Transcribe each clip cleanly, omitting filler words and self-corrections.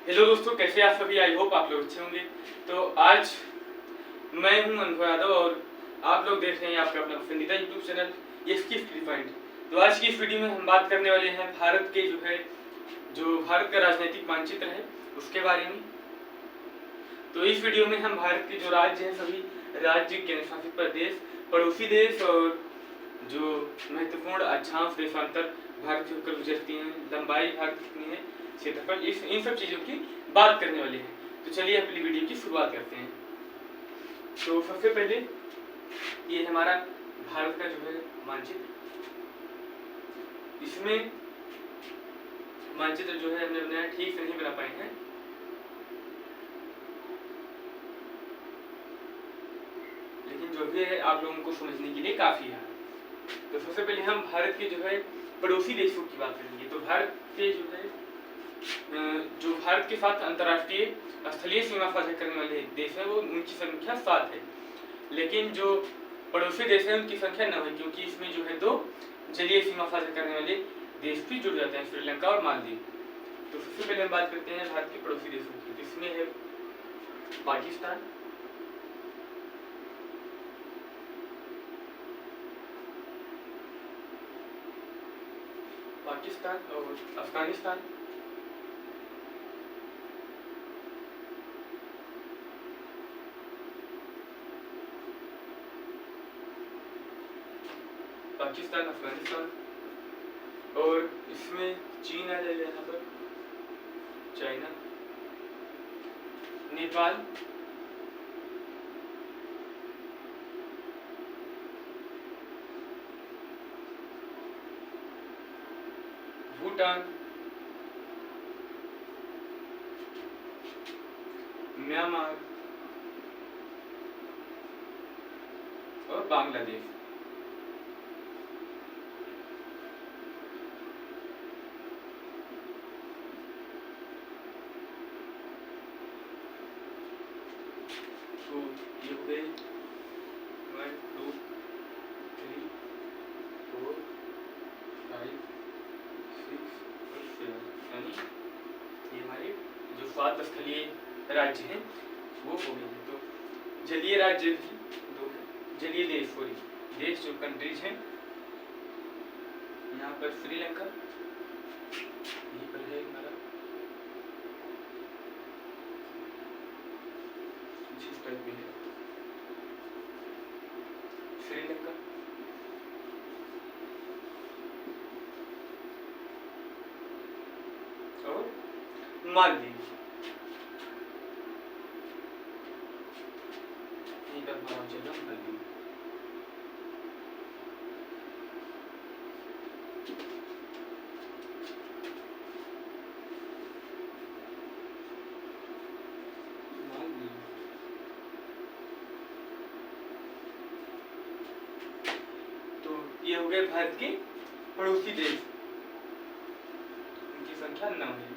Hello दोस्तों, कैसे आप सभी। आई होप आप लोग अच्छे होंगे। तो आज मैं हूं अनुभव यादव और आप लोग देख रहे हैं आपका अपना पसंदीदा यूट्यूब चैनल इसकी फ्री पॉइंट। तो आज की इस वीडियो में हम बात करने वाले हैं भारत के जो भारत का राजनीतिक मानचित्र है उसके बारे में। तो इस वीडियो में हम भारत के जो राज्य हैं, सभी राज्य, केंद्र शासित प्रदेश, पड़ोसी देश और जो महत्वपूर्ण अक्षांश देशांतर भारत से होकर गुजरती हैं, लंबाई भारत कितनी है, क्षेत्रफल, इन सब चीजों की बात करने वाले हैं। तो चलिए अपनी वीडियो की शुरुआत करते हैं। तो सबसे पहले ये हमारा भारत का जो है मानचित्र। इसमें मानचित्र जो है हमने बनाया, ठीक से नहीं बना पाए हैं, लेकिन जो भी है आप लोगों को समझने के लिए काफी है। तो सबसे पहले हम भारत के जो है पड़ोसी देशों की बात करेंगे। तो भारत के जो भारत के साथ अंतर्राष्ट्रीय स्थलीय सीमा साझा करने वाले देश हैं, वो उनकी संख्या 7 है, लेकिन जो पड़ोसी देश हैं उनकी संख्या 9 है, क्योंकि इसमें जो है 2 जलीय सीमा साझा करने वाले देश भी जुड़ जाते हैं, श्रीलंका और मालदीव। तो सबसे पहले हम बात करते हैं भारत के पड़ोसी देशों की। इसमें है पाकिस्तान, और अफगानिस्तान, अफगानिस्तान, और इसमें चीन आ जाएगा यहाँ पर, चाइना, नेपाल, भूटान, म्यांमार और बांग्लादेश। तो ये हो गए 1 2 3 4 5 6 और 7, यानी ये हमारे जो 7 स्थलीय राज्य हैं वो हो गए हैं। तो जलीय राज्य भी 2 हैं, जलीय देश, देश जो कंट्रीज हैं, यहाँ पर श्रीलंका, यहीं पर है हमारा जिस टाइप में है श्रीलंका, और मालदीव, यहीं पर हमारा चल रहा मालदीव। ये हो गए भारत के पड़ोसी देश, उनकी संख्या 9 है।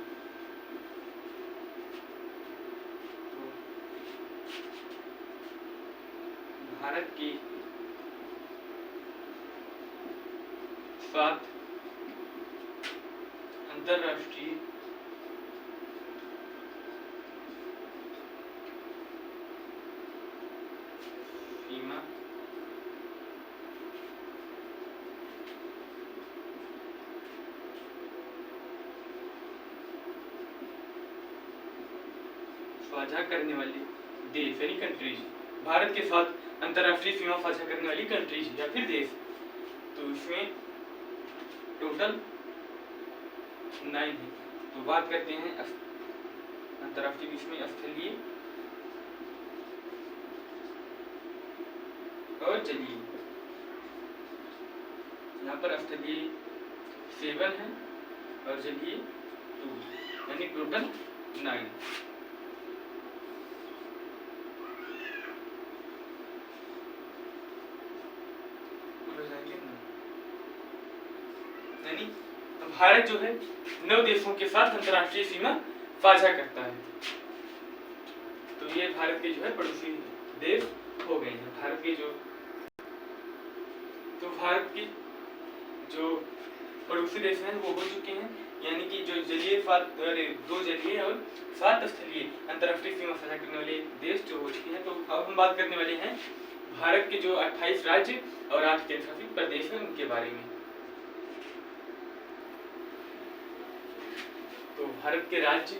तो भारत की 7 अंतरराष्ट्रीय सीमा साझा करने वाली देश यानी कंट्रीज, भारत के साथ अंतरराष्ट्रीय सीमा साझा करने वाली कंट्रीज या फिर देश। तो इसमें टोटल 9 है। तो बात करते हैं अंतरराष्ट्रीय बीच में स्थलीय और जलीय। यहाँ पर स्थलीय 7 है और जलीय 2, यानी टोटल 9। यानी भारत जो है 9 देशों के साथ अंतरराष्ट्रीय सीमा साझा करता है। तो ये भारत के जो है पड़ोसी देश हो गए हैं। भारत के जो पड़ोसी देश हैं वो हो चुके हैं। यानी कि जो जलीय दो जलीय और 7 स्थलीय अंतर्राष्ट्रीय सीमा साझा करने वाले देश जो हो चुके हैं। तो अब हम बात करने वाले हैं भारत के जो 28 राज्य और 8 केंद्र शासित प्रदेश हैं उनके बारे में। तो भारत के राज्य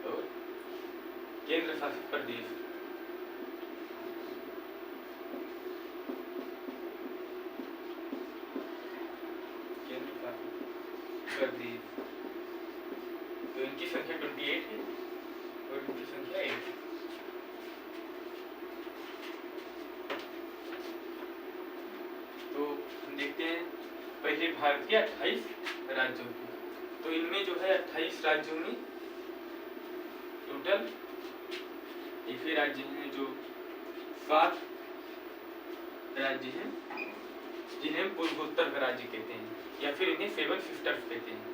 और केंद्र शासित प्रदेश। केंद्र शासित प्रदेश तो इनकी संख्या 28 है और इनकी संख्या 1 है। तो हम देखते हैं पहले भारत के 28 राज्यों की। तो इनमें जो है 28 राज्यों में टोटल ऐसे राज्य हैं जो 7 राज्य हैं जिन्हें हम पूर्वोत्तर का राज्य कहते हैं या फिर इन्हें 7 सिस्टर्स कहते हैं।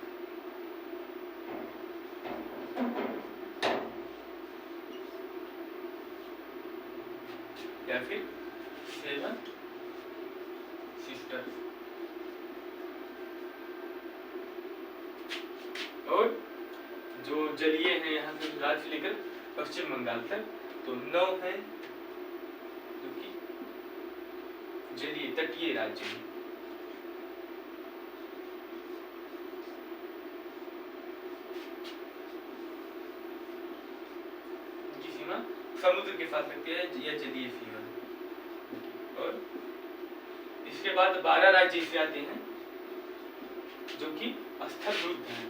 या फिर 7 सिस्टर्स। और जो जलीय है यहाँ से गुजरात से लेकर पश्चिम बंगाल तक तो 9 है जो कि जलीय तटीय राज्य है। इनकी सीमा समुद्र के साथ लगती है या जलीय सीमा। और इसके बाद 12 राज्य ऐसे आते हैं जो कि स्थलरुद्ध हैं।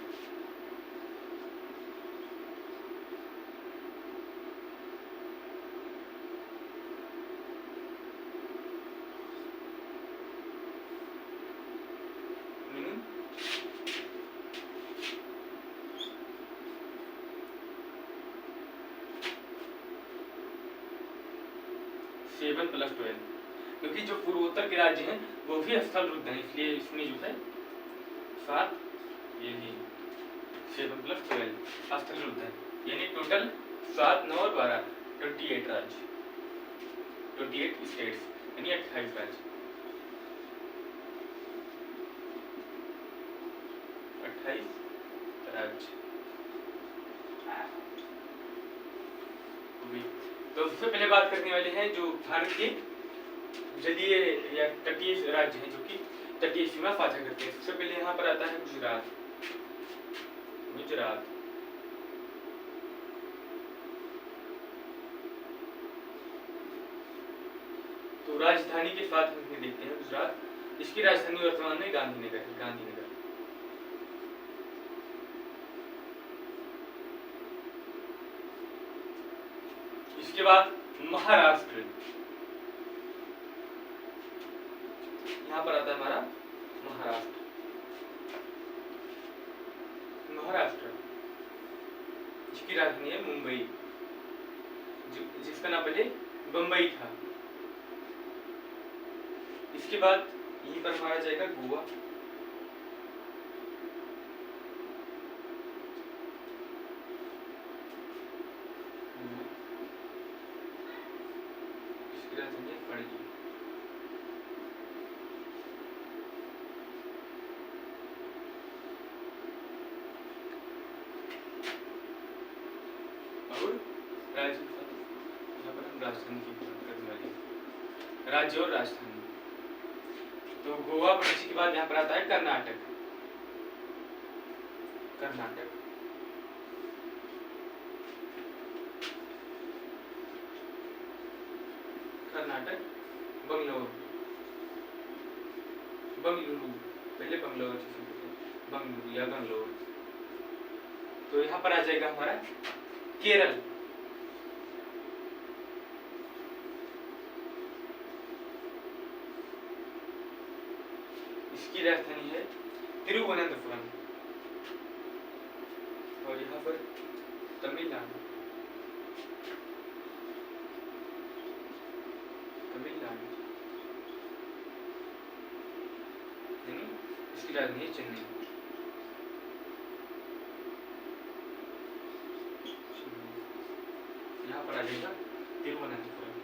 सेवन प्लस 12 क्योंकि जो पूर्वोत्तर के राज्य हैं वो भी स्थलरुद्ध हैं, इसलिए इसमें जो है 7 यही 7 प्लस 12 स्थलरुद्ध है। यानी टोटल 7, 9 और 12 28 राज्य, 28 स्टेट्स यानी 28 राज्य, 28 राज्य। तो सबसे पहले बात करने वाले हैं जो भारत के जलीय या तटीय राज्य हैं जो कि तटीय सीमा साझा करते हैं। सबसे पहले यहाँ पर आता है गुजरात। गुजरात तो राजधानी के साथ हम देखते हैं गुजरात। इसकी राजधानी वर्तमान में गांधीनगर है। गांधीनगर इसके बाद महाराष्ट्र, यहाँ पर आता है हमारा महाराष्ट्र। महाराष्ट्र जिसकी राजधानी है मुंबई, जिसका नाम पहले बंबई था। इसके बाद यहीं पर हमारा जाएगा गोवा। इसकी राजधानी है पणजी। राजधानी की बात करने वाली राज्य और राजधानी। तो गोवा पणजी के बाद यहाँ पर आता है कर्नाटक। कर्नाटक कर्नाटक बंगलोर, बंगलुरु, पहले बंगलोर बंगलुरु या बंगलोर। तो यहाँ पर आ जाएगा हमारा केरल। इसकी राजधानी है तिरुवनंतपुरम। और यहाँ पर तमिलनाडु, तमिलनाडु इसकी राजधानी है चेन्नई। यहाँ पर आ जाएगा तिरुवनंतपुरम।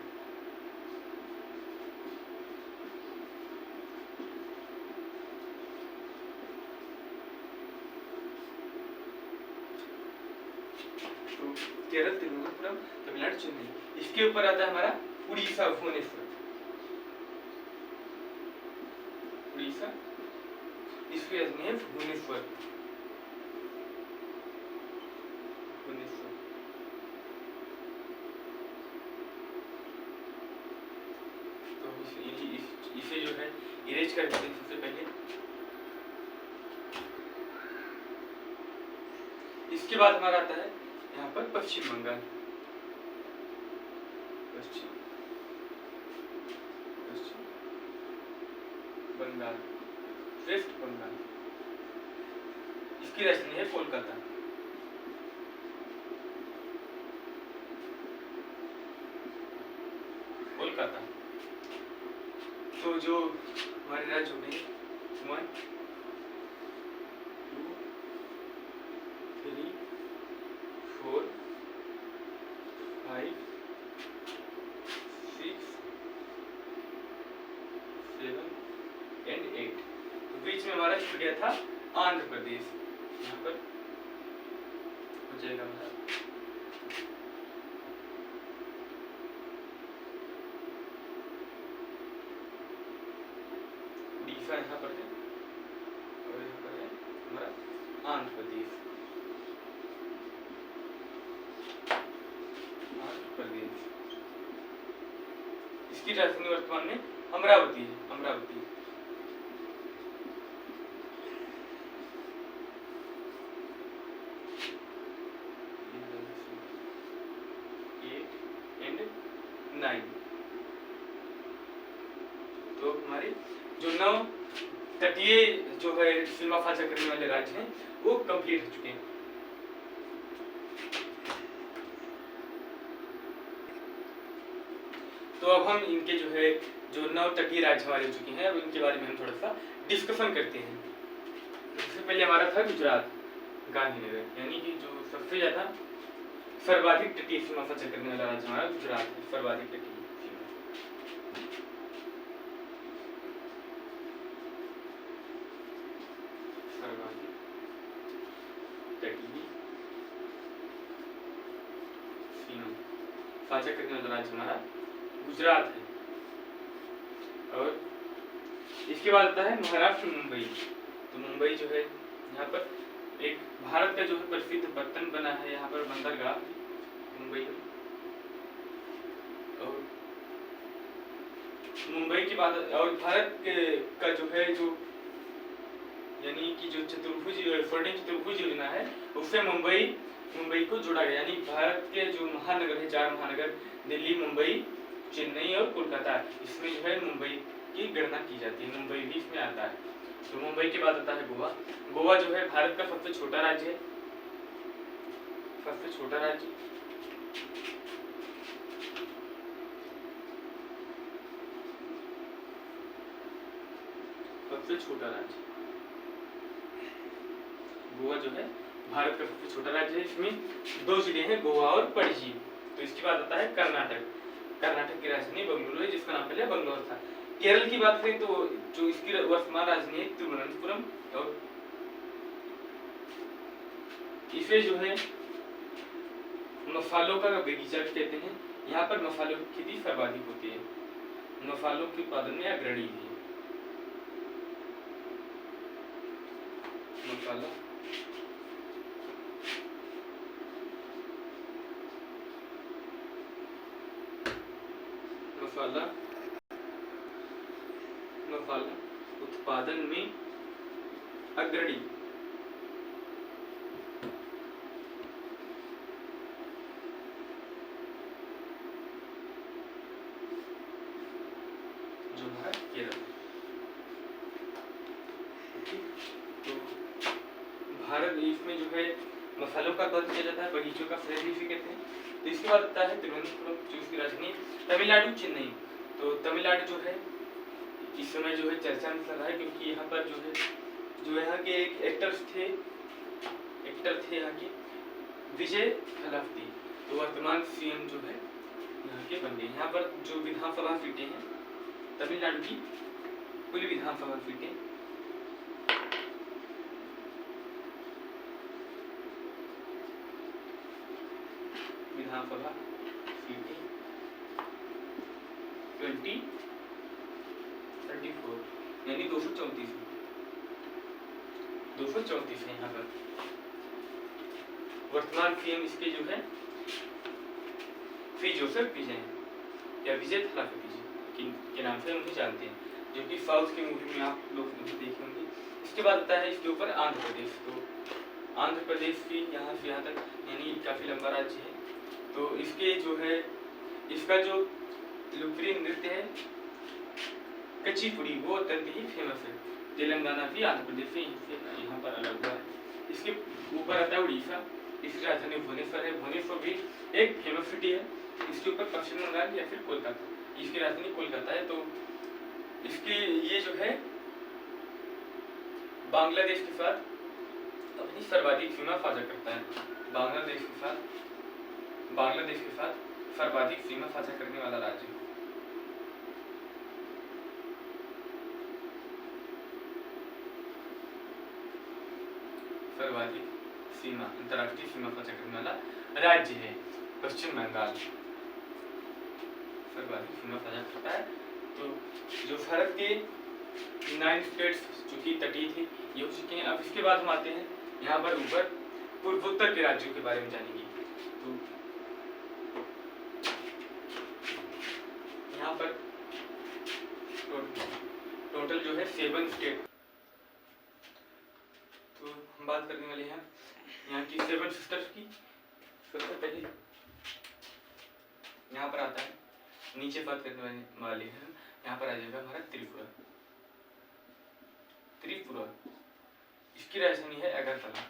केरल, तिरुवनंतपुरम, तमिलनाडु, चेन्नई। इसके ऊपर आता है हमारा उड़ीसा, भुवनेश्वर। उड़ीसा, इसकी राजधानी है भुवनेश्वर। भुवनेश्वर। तो इसे जो है इरेज कर देते हैं सबसे पहले। इसके बाद हमारा आता है यहाँ पर पश्चिम बंगाल। पश्चिम बंगाल, वेस्ट बंगाल। इसकी राजधानी है कोलकाता। कोलकाता। तो जो हमारे राज्य हो गए 1 2 3 4 5 6 7 एंड 8। तो बीच में हमारा छूट गया था आंध्र प्रदेश। यहाँ पर हो जाएगा हमारा उड़ीसा, यहाँ पर है, और यहाँ पर है हमारा आंध्र प्रदेश। आंध्र प्रदेश। इसकी राजधानी वर्तमान में अमरावती है। अमरावती। तो हमारे जो 9 तटीय जो है सीमा साझा करने वाले राज्य हैं वो कंप्लीट हो चुके हैं। तो अब हम इनके जो है जो 9 तटीय राज्य हमारे हो चुके हैं, अब इनके बारे में हम थोड़ा सा डिस्कशन करते हैं। सबसे पहले हमारा था गुजरात, गांधीनगर, यानी कि जो सबसे ज्यादा सर्वाधिक तटीय सीमा साझा करने वाला राज्य हमारा गुजरात है। सर्वाधिक तटीय सीमा, सर्वाधिक तटीय सीमा साझा करने वाला राज्य हमारा गुजरात है। और इसके बाद आता है महाराष्ट्र, मुंबई। तो मुंबई जो है यहाँ पर एक भारत का जो है प्रसिद्ध पत्तन बना है, यहाँ पर बंदरगाह मुंबई में। और मुंबई के बाद और भारत का जो है जो यानी कि जो चतुर्भुज स्वर्णिम चतुर्भुज योजना है उससे मुंबई को जोड़ा गया। यानी भारत के जो महानगर है, 4 महानगर, दिल्ली, मुंबई, चेन्नई और कोलकाता, इसमें जो है मुंबई की गणना की जाती है। मुंबई भी इसमें आता है। तो मुंबई के बाद आता है गोवा। गोवा जो है भारत का सबसे छोटा राज्य है। सबसे छोटा राज्य। सबसे छोटा राज्य गोवा जो है भारत का सबसे छोटा राज्य है। इसमें 2 जिले हैं, गोवा और पणजी। तो इसके बाद आता है कर्नाटक। कर्नाटक की राजधानी बंगलुरु है, जिसका नाम पहले बंगलौर था। केरल की बात करें तो जो इसकी वर्तमान राजधानी है तिरुवनंतपुरम। और इसे जो है मसालों का बगीचा कहते हैं। यहाँ पर मसालों की खेती सर्वाधिक होती है। मसालों के उत्पादन में अग्रणी है। मसाला उत्पादन में अग्रणी। जो है केरल। तो भारत इसमें जो है मसालों का उत्पादन किया जाता है, बगीचों का शहर भी कहते हैं। तो इसके बाद आता है तिरुवनंतपुरम, जो इसकी राजधानी तमिलनाडु, चेन्नई। तो तमिलनाडु जो है इस समय जो है चर्चा में चल रहा है, क्योंकि यहाँ पर जो यहाँ के एक एक्टर थे यहाँ के विजय थलापति, तो वर्तमान सीएम जो है यहाँ के बन गए। यहाँ पर जो विधानसभा सीटें हैं तमिलनाडु की, कुल विधानसभा सीटें यहाँ पर CT 2034 यानी 234 है यहाँ पर। वर्तमान PM इसके जो है श्री जोसेफ विजय या विजय थलापति जी के नाम से उन्हें जानते हैं, जो कि साउथ की मूवी में आप लोग उन्हें देखे होंगे। इसके बाद आता है इसके ऊपर आंध्र प्रदेश। तो आंध्र प्रदेश की यहाँ से यहाँ तक यानी काफ़ी लंबा राज्य है। तो इसके जो है इसका जो लोकप्रिय नृत्य है कचिपुड़ी, वो अत्यंत ही फेमस है। तेलंगाना भी आंध्र प्रदेश से यहाँ पर अलग हुआ है। इसके ऊपर आता है उड़ीसा, इसकी राजधानी भुवनेश्वर है। भुवनेश्वर भी एक फेमस सिटी है। इसके ऊपर पश्चिम बंगाल या फिर कोलकाता, इसकी राजधानी कोलकाता है। तो इसकी ये जो है बांग्लादेश के साथ अपनी सर्वाधिक सीमा साझा करता है। बांग्लादेश के साथ सर्वाधिक सीमा साझा करने वाला राज्य। सर्वाधिक सीमा अंतर्राष्ट्रीय सीमा साझा करने वाला राज्य है पश्चिम बंगाल। सर्वाधिक सीमा साझा करता है। तो जो भारत के 9 स्टेट्स जो कि तटीय थे ये हो चुके हैं। अब इसके बाद हम आते हैं यहाँ पर ऊपर पूर्वोत्तर के राज्यों के बारे में जानेंगे। तो यहाँ पर टोटल जो है 7 स्टेट। तो हम बात करने वाले हैं यहाँ की 7 सिस्टर्स की। सबसे पहले यहाँ पर आता है, नीचे बात करने वाले हैं, यहाँ पर आ जाएगा हमारा त्रिपुरा। इसकी राजधानी है अगरतला।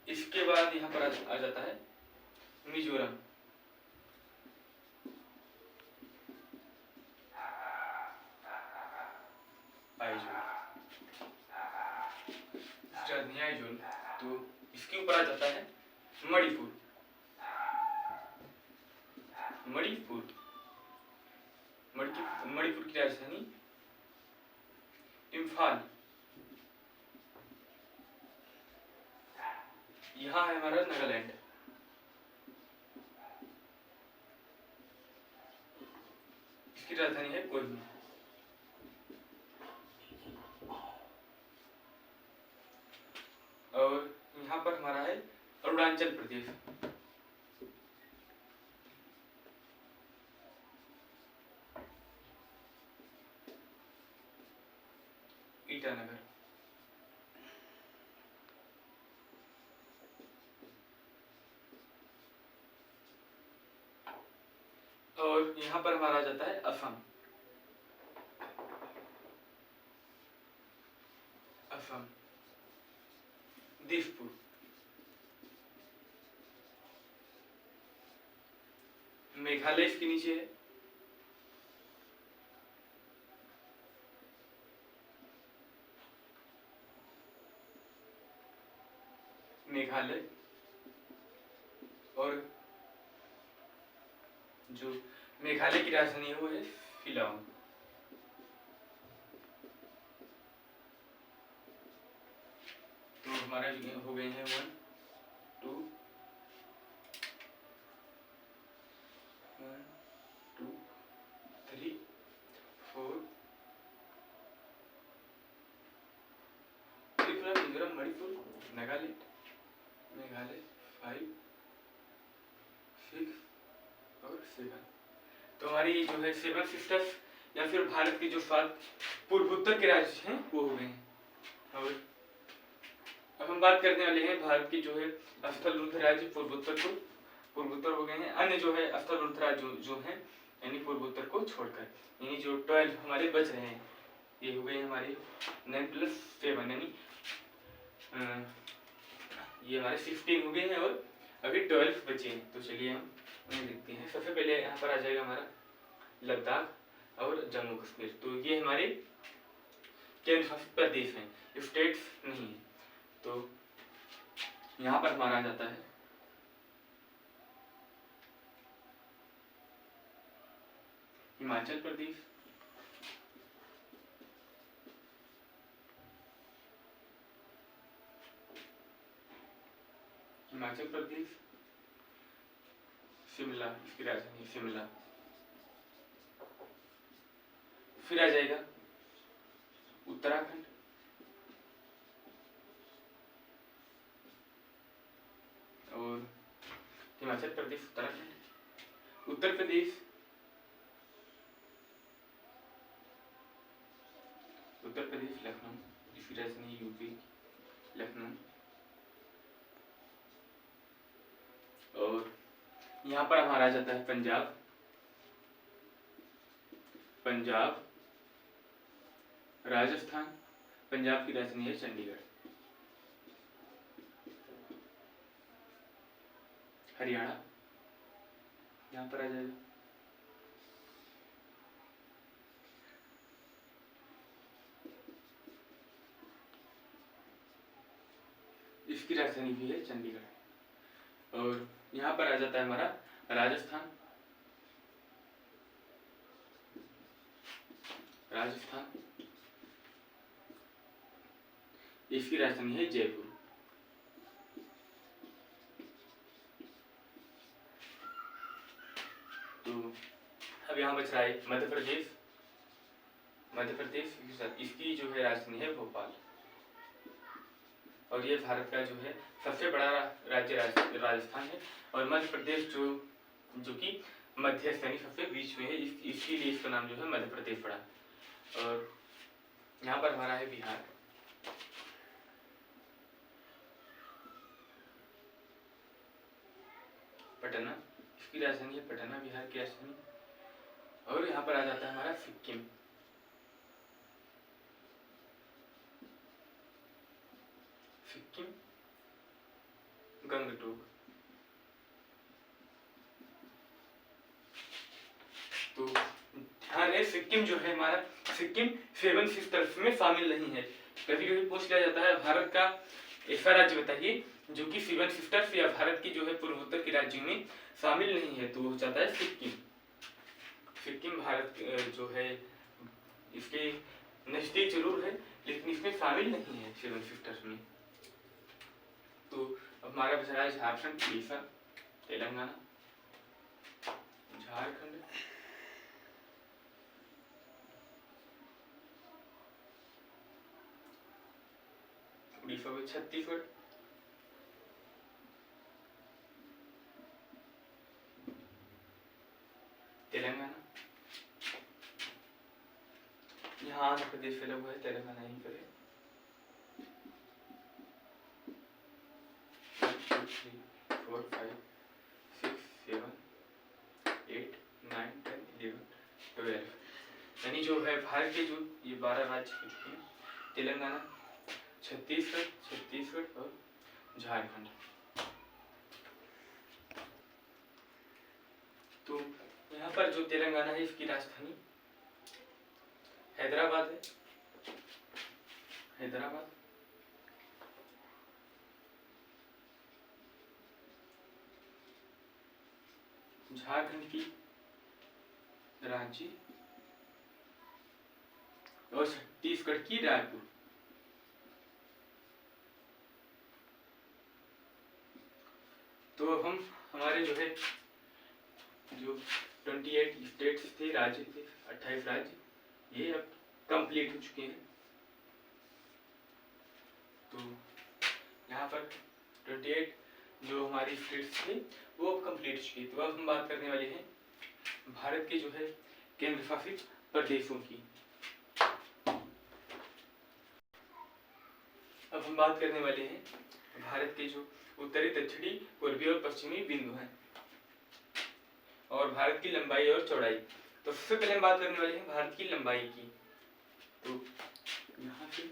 इसके बाद यहाँ पर आ जाता है मिजोरम। आइजोल। तो इसके ऊपर आ जाता है मणिपुर। मणिपुर की राजधानी इम्फाल। यहाँ है हमारा नागालैंड। इसकी राजधानी है कोहिमा। और यहाँ पर हमारा है अरुणाचल प्रदेश। ईटानगर। और यहाँ पर हमारा आ जाता है असम। दिसपुर। मेघालय इसके नीचे है। मेघालय। और जो मेघालय की राजधानी है वो है शिलांग। तो हमारे हो गए हैं 1 2 3 4 त्रिपुरा, मिजोरम, मणिपुर, नागालैंड, मेघालय 5 6 और 7। तो हमारी जो है 7 सिस्टर्स या फिर भारत के जो 7 पूर्वोत्तर के राज्य हैं वो हो गए हैं। और अब हम बात करने वाले हैं भारत की जो है स्थलरुद्ध राज्य पूर्वोत्तर हो गए हैं। अन्य जो है स्थलरुद्ध राज्य जो हैं यानी पूर्वोत्तर को छोड़कर, यानी जो 12 हमारे बच रहे हैं ये हो गए हमारे 9 + 7 यानी ये हमारे 16 हो गए हैं और अभी 12 बचे हैं। तो चलिए हम उन्हें देखते हैं। सबसे पहले यहाँ पर आ जाएगा हमारा लद्दाख और जम्मू कश्मीर। तो ये हमारे केंद्र शासित प्रदेश हैं, स्टेट्स नहीं है। तो यहाँ पर हमारा आ जाता है हिमाचल प्रदेश, हिमाचल प्रदेश, शिमला इसकी राजधानी शिमला। फिर आ जाएगा उत्तराखंड, और हिमाचल प्रदेश उत्तराखंड, उत्तर प्रदेश, उत्तर प्रदेश लखनऊ इसकी राजधानी यूपी लखनऊ। और यहाँ पर हमारा आ जाता है पंजाब, पंजाब, राजस्थान, पंजाब की राजधानी है चंडीगढ़, हरियाणा यहाँ पर आ जाएगा, इसकी राजधानी भी है चंडीगढ़। और यहाँ पर आ जाता है हमारा राजस्थान, राजस्थान इसकी राजधानी है जयपुर। तो अब यहाँ बच रहा है मध्य प्रदेश, मध्य प्रदेश इसकी जो है राजधानी है भोपाल। और ये भारत का जो है सबसे बड़ा राज्य राजस्थान है, और मध्य प्रदेश जो कि मध्य यानी सबसे बीच में है, इसके लिए इसका नाम जो है मध्य प्रदेश पड़ा। और यहाँ पर हमारा है बिहार, पटना इसकी राजधानी है पटना, बिहार की राजधानी। और यहाँ पर आ जाता है हमारा सिक्किम, सिक्किम गंगटोक। तो ध्यान है सिक्किम जो है हमारा, सिक्किम 7 सिस्टर्स में शामिल नहीं है। कभी कभी पूछ लिया जाता है भारत का ऐसा राज्य बताइए जो कि 7 सिस्टर्स या भारत की जो है पूर्वोत्तर के राज्यों में शामिल नहीं है, तो हो जाता है सिक्किम। सिक्किम भारत जो है इसके नजदीक जरूर है लेकिन इसमें शामिल नहीं है 7 सिस्टर्स में। तो अब हमारा बच रहा है झारखंड, उड़ीसा, तेलंगाना, झारखंड, उड़ीसा में छत्तीसगढ़, तेलंगाना, यहाँ आंध्र प्रदेश फैला हुआ है, तेलंगाना यहीं पर है। 1 2 3 4 5 6 7 8 9 10 11 12 यानी जो है भारत के जो ये 12 राज्य हो चुके हैं, तेलंगाना, छत्तीसगढ़ और झारखंड। तो यहाँ पर जो तेलंगाना है इसकी राजधानी हैदराबाद है, हैदराबाद। झारखंड की रांची और छत्तीसगढ़ की रायपुर। तो हम हमारे जो है जो 28 स्टेट्स थे, राज्य थे, 28 राज्य, ये अब कंप्लीट हो चुके हैं। तो यहाँ पर 28 जो हमारी स्टेट्स थे वो अब कंप्लीट हो चुकी है। तो अब हम बात करने वाले हैं भारत के जो है केंद्र शासित प्रदेशों की। अब हम बात करने वाले हैं भारत के जो उत्तरी, दक्षिणी, पूर्वी और पश्चिमी बिंदु हैं और भारत की लंबाई और चौड़ाई। तो सबसे पहले हम बात करने वाले हैं भारत की लंबाई की। तो यहाँ से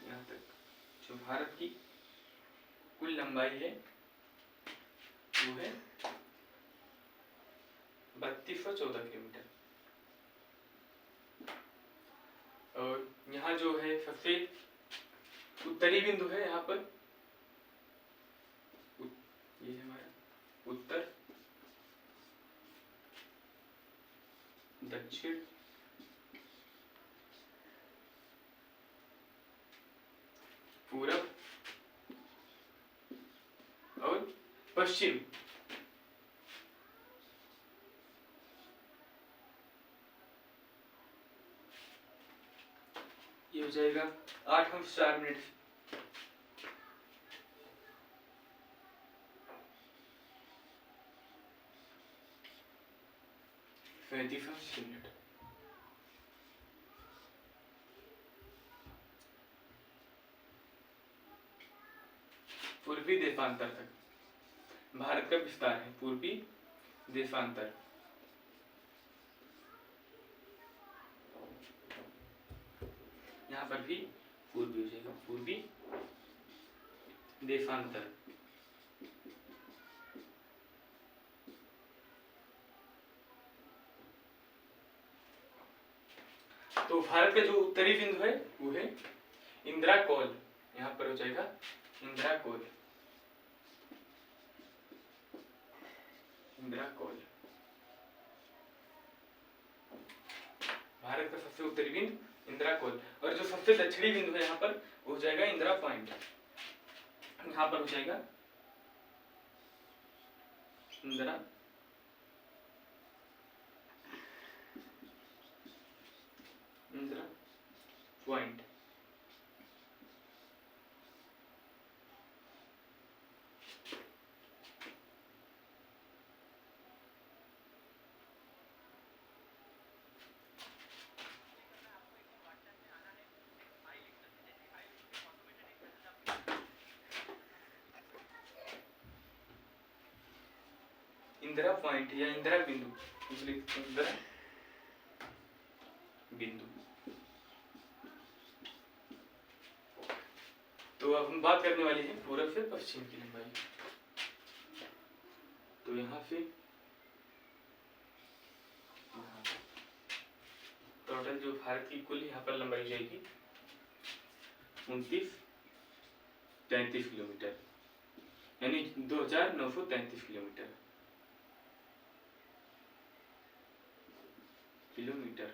यहाँ तक जो भारत की कुल लंबाई है वो है 3214 किलोमीटर। और यहाँ जो है सबसे उत्तरी बिंदु है, यहाँ पर ये है हमारा उत्तर, दक्षिण, पूरब पश्चिम, ये हो जाएगा 8:04। 35 मिनट। पूर्वी देशांतर तक भारत का विस्तार है, पूर्वी देशांतर। यहाँ पर भी पूर्वी हो जाएगा, पूर्वी देशांतर। तो भारत का जो उत्तरी बिंदु है वो है इंदिरा कौल, यहाँ पर हो जाएगा इंदिरा कौल, इंदिरा कौल। भारत का सबसे उत्तरी बिंदु इंदिरा कौल, और जो सबसे दक्षिणी बिंदु है यहाँ पर वो हो जाएगा इंदिरा पॉइंट, यहाँ पर हो जाएगा इंदिरा इंदिरा पॉइंट। इंदिरा पॉइंट या इंदिरा बिंदु, इंदिरा बिंदु। तो अब हम बात करने वाले हैं पूरब से पश्चिम की लंबाई। तो यहाँ से टोटल जो भारत की कुल यहाँ पर लंबाई जाएगी 2933 किलोमीटर, यानी 2933 किलोमीटर। किलोमीटर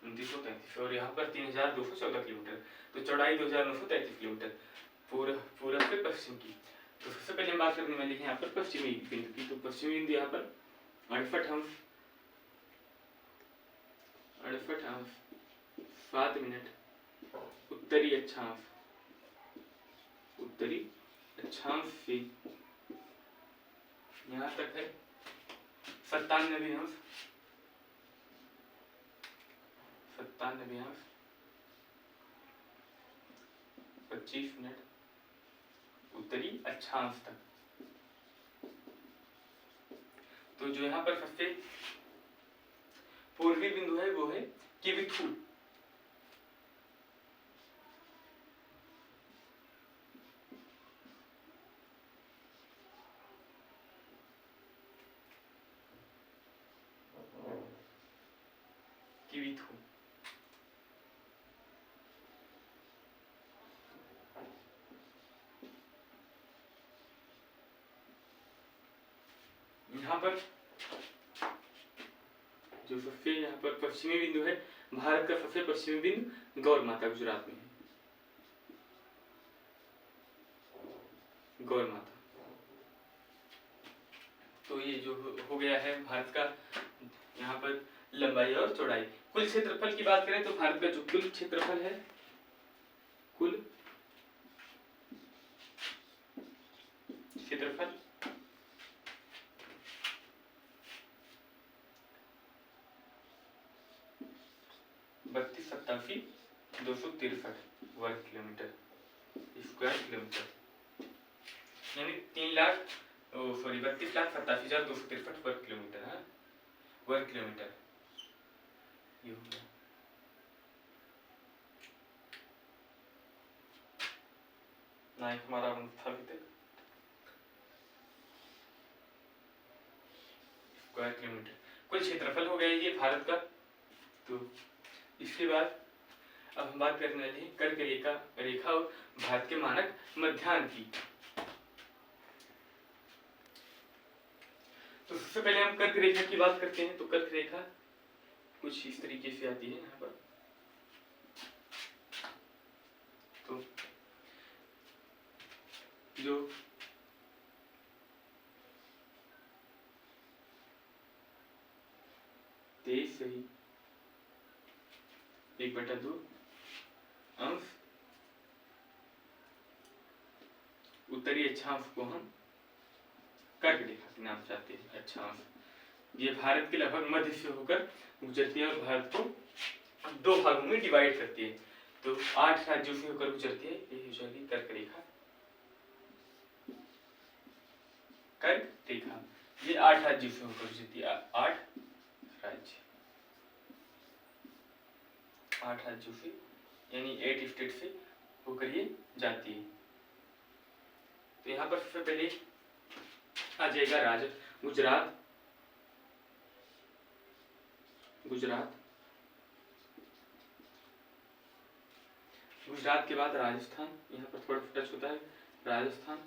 2933, और यहाँ पर 3214 किलोमीटर, तो चौड़ाई 2933 किलोमीटर पूरब से पश्चिम की। तो सबसे पहले हम बात करने वाले हैं यहाँ पर पश्चिमी बिंदु की। तो पश्चिमी बिंदु यहाँ पर 68°7', उत्तरी अक्षांश, उत्तरी अक्षांश से यहाँ तक है 97°, 25 मिनट उत्तरी अक्षांश तक। तो जो यहाँ पर सबसे पूर्वी बिंदु है वो है किविथू, किविथू। यहाँ पर जो सबसे यहाँ पर पश्चिमी बिंदु है, भारत का सबसे पश्चिमी बिंदु गौर माता गुजरात में है, गौर माता। तो ये जो हो गया है भारत का यहाँ पर लंबाई और चौड़ाई। कुल क्षेत्रफल की बात करें तो भारत का जो कुल क्षेत्रफल है, कुल क्षेत्रफल 32,87,263 वर्ग किलोमीटर, स्क्वायर किलोमीटर, यानी 32,87,263 वर्ग किलोमीटर है, वर्ग किलोमीटर। ये हो गया। नाइक हमारा स्थापित है स्क्वायर किलोमीटर। कुल क्षेत्रफल हो गया ये भारत का। तो इसके बाद अब हम बात करने वाले हैं कर्क रेखा और भारत के मानक मध्याह्न की। तो सबसे पहले हम कर्क रेखा की बात करते हैं। तो कर्क रेखा कुछ इस तरीके से आती है यहाँ पर। तो जो 23 सही 1/2 अंश उत्तरी अक्षांश को हम कर्क रेखा के नाम चाहते हैं। अक्षांश ये भारत के लगभग मध्य से होकर गुजरती है और भारत को 2 भागों में डिवाइड करती है। तो 8 राज्यों से होकर गुजरती है, ये हो जाएगी कर्क रेखा। कर्क रेखा ये 8 राज्यों से होकर गुजरती है। 8 राज्यों से यानी 8 स्टेट से होकर ये जाती है। तो यहाँ पर सबसे पहले आ जाएगा गुजरात के बाद राजस्थान, यहाँ पर थोड़ा टच होता है। राजस्थान,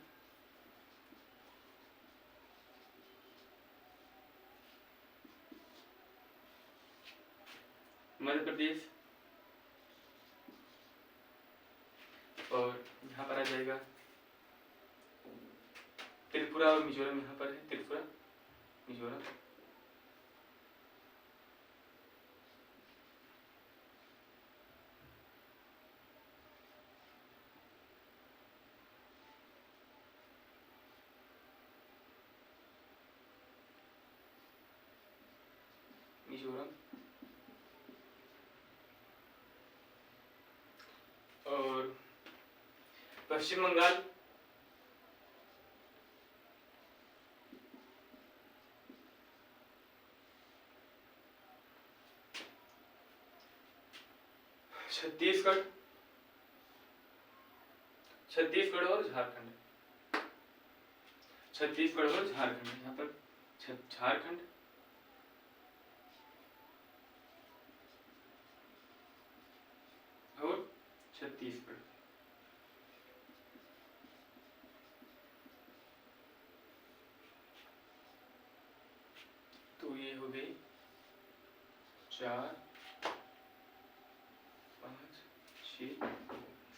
मध्य प्रदेश और यहाँ पर आ जाएगा त्रिपुरा और मिजोरम। यहाँ पर है त्रिपुरा, मिजोरम, और पश्चिम बंगाल, छत्तीसगढ़ और झारखंड, यहाँ पर झारखंड और छत्तीसगढ़। तो ये हो गई 4, 5, 6,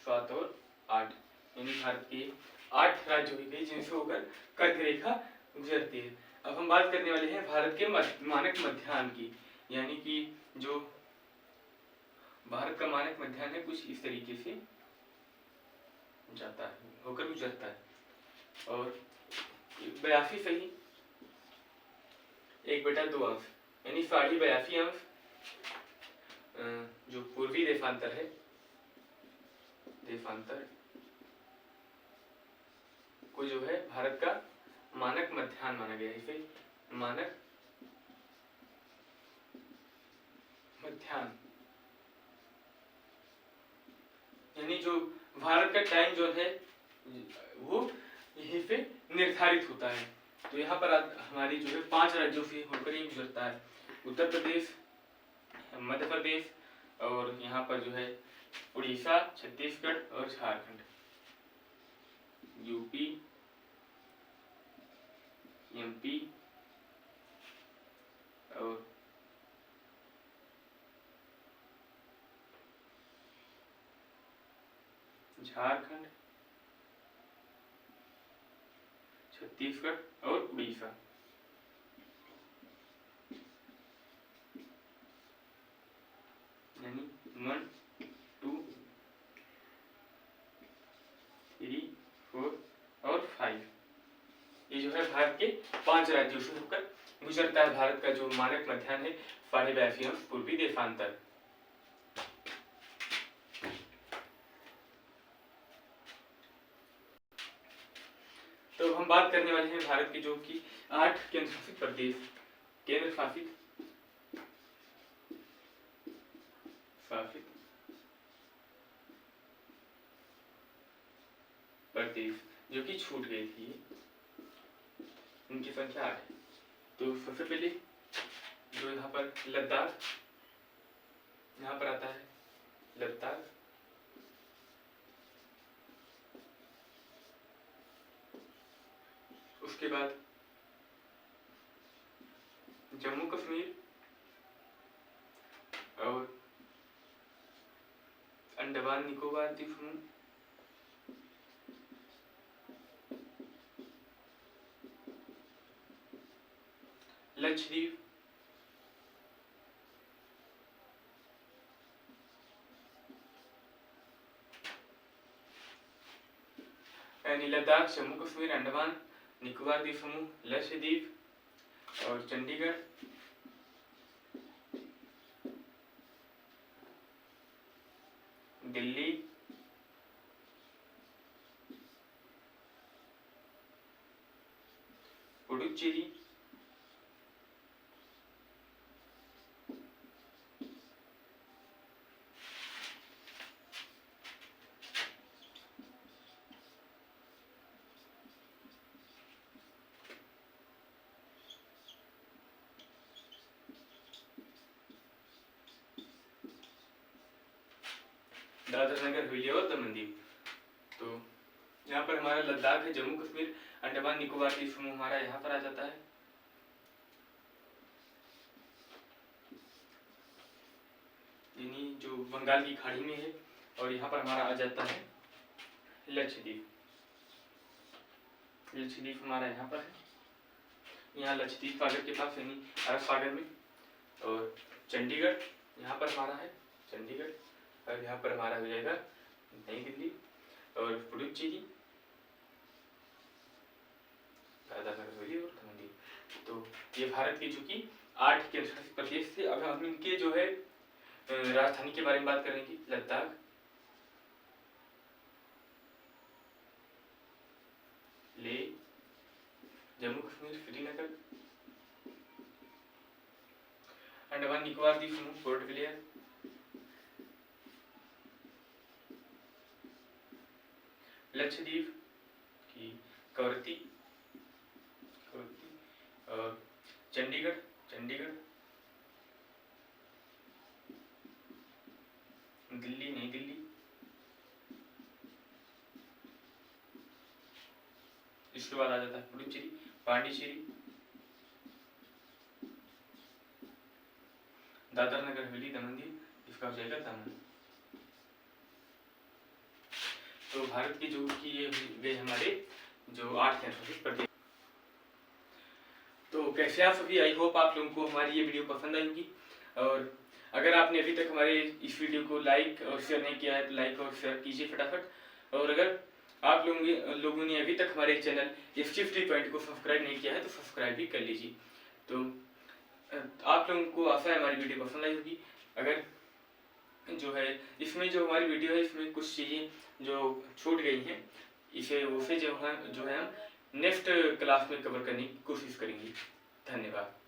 7 और 8, यानी भारत के 8 राज्य हो गए जिनसे होकर कर्क रेखा गुजरती है। अब हम बात करने वाले हैं भारत के मानक मध्याह्न की, यानी कि जो भारत का मानक मध्याह्न है कुछ इस तरीके से जाता है, होकर गुजरता है। और 82 सही 1/2 अंश यानी 82.5 अंश जो पूर्वी देशांतर है, देशांतर को जो है भारत का मानक मध्याह्न माना गया है। इसे मानक मध्याह्न यानी जो भारत का टाइम जोन है वो यहीं पे निर्धारित होता है। तो यहाँ पर हमारी जो है 5 राज्यों से होकर ये गुजरता है। उत्तर प्रदेश, मध्य प्रदेश और यहाँ पर जो है उड़ीसा, छत्तीसगढ़ और झारखंड, यूपी, एमपी और झारखंड, छत्तीसगढ़ और उड़ीसा। यानी 1, 2, 3, 4 और 5 ये जो है भारत के 5 राज्यों से होकर गुजरता है। भारत का जो मानक मध्याह्न है 82 अंश पूर्वी देशांतर। तो हम बात करने वाले हैं भारत के जो कि 8 केंद्र शासित प्रदेश, केंद्र शासित प्रदेश जो कि छूट गई थी, उनकी संख्या 8 है। तो सबसे पहले जो यहाँ पर लद्दाख, यहाँ पर आता है लद्दाख, उसके बाद जम्मू कश्मीर और अंडमान निकोबार द्वीप समूह, लक्षद्वीप, यानी लद्दाख, जम्मू कश्मीर, अंडमान निकोबार द्वीप समूह, लक्षद्वीप और चंडीगढ़, दिल्ली, पुडुचेरी, दादर नगर हवेली और दमन दीव। तो यहाँ पर हमारा लद्दाख है, जम्मू कश्मीर, अंडमान निकोबार द्वीप समूह हमारा यहाँ पर आ जाता है। यानी जो बंगाल की खाड़ी में है, और यहाँ पर हमारा आ जाता है लक्षद्वीप। लक्षद्वीप हमारा यहाँ पर है, यहाँ लक्षद्वीप सागर के पास यानी अरब सागर में। और चंडीगढ़ यहाँ पर हमारा है, चंडीगढ़, और यहाँ पर हमारा हो जाएगा नई दिल्ली। और पुडुचेरी, तो ये भारत के चूंकि 8 केंद्र शासित प्रदेश थे। अब हम इनके जो है राजधानी के बारे में बात करेंगे। लद्दाख, लेह, जम्मू कश्मीर, श्रीनगर, अंडमान निकोबार द्वीप समूह, पोर्ट ब्लेयर, लक्षद्वीप की कवरत्ती, और चंडीगढ़, दिल्ली, नई दिल्ली, इसके बाद आ जाता है पुडुचेरी, पांडिचेरी, दादर नगर हवेली, दमन दीव, इसका हो जाएगा दमन। तो भारत की जो कि ये वे हमारे जो 8 केंद्रशासित प्रदेश। तो कैसे आप सभी, आई होप आप लोगों को हमारी ये वीडियो पसंद आई होगी। और अगर आपने अभी तक हमारे इस वीडियो को लाइक और शेयर नहीं किया है तो लाइक और शेयर कीजिए फटाफट। और अगर आप लोगों ने अभी तक हमारे चैनल ST पॉइंट को सब्सक्राइब नहीं किया है तो सब्सक्राइब भी कर लीजिए। तो आप लोगों को आशा है हमारी वीडियो पसंद आई होगी। अगर जो है इसमें जो हमारी वीडियो है इसमें कुछ चीज़ें जो छूट गई हैं, उसे जो है हम नेक्स्ट क्लास में कवर करने की कोशिश करेंगे। धन्यवाद।